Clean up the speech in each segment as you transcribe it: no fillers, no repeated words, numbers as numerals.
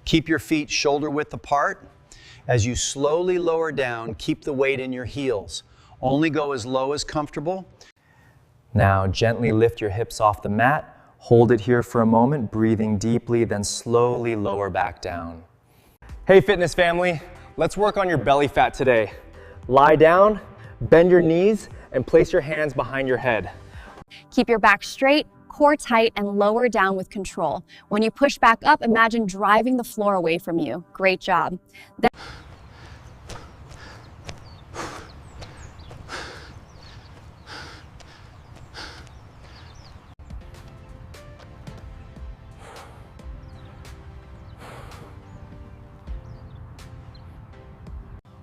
Keep your feet shoulder width apart. As you slowly lower down, keep the weight in your heels. Only go as low as comfortable. Now gently lift your hips off the mat. Hold it here for a moment, breathing deeply, then slowly lower back down. Hey fitness family, let's work on your belly fat today. Lie down, bend your knees, and place your hands behind your head. Keep your back straight, core tight, and lower down with control. When you push back up, imagine driving the floor away from you. Great job.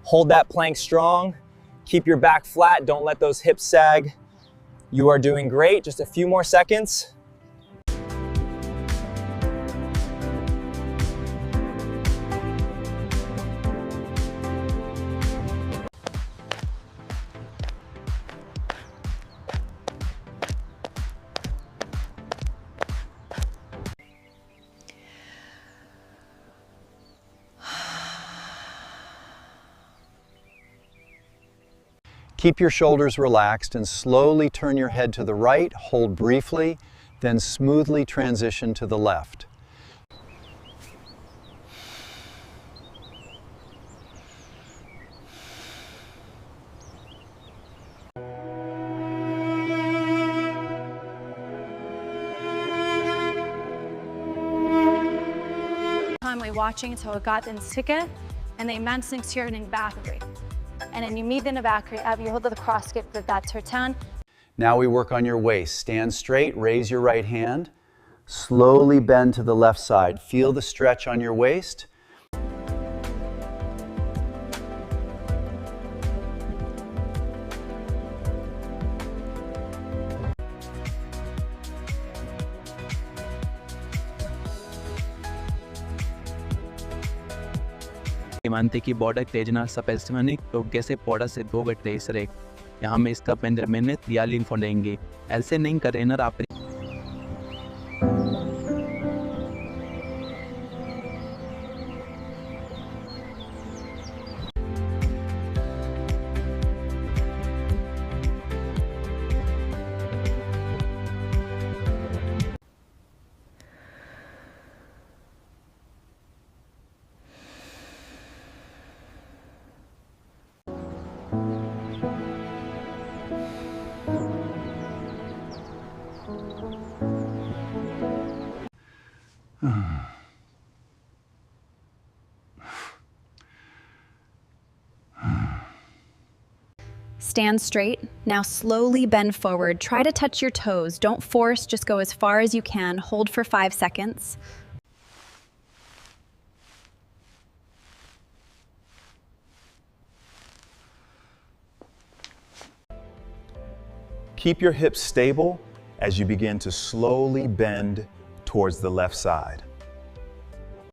Hold that plank strong. Keep your back flat. Don't let those hips sag. You are doing great. Just a few more seconds. Keep your shoulders relaxed and slowly turn your head to the right, hold briefly, then smoothly transition to the left. We're watching så got en stykke, and the mensningskjøring bakover. And then you meet in the back, you hold the cross grip with that turtan. Now we work on your waist. Stand straight, raise your right hand, slowly bend to the left side. Feel the stretch on your waist. मानते कि border तेजना सपेस्टमनिक तो कैसे border से दो गट race रे यहाँ में इसका पेंडर मैंने दियालिन फोड़ेंगे ऐसे नहीं करें ना आप Stand straight. Now slowly bend forward. Try to touch your toes. Don't force, just go as far as you can. Hold for 5 seconds. Keep your hips stable as you begin to slowly bend towards the left side.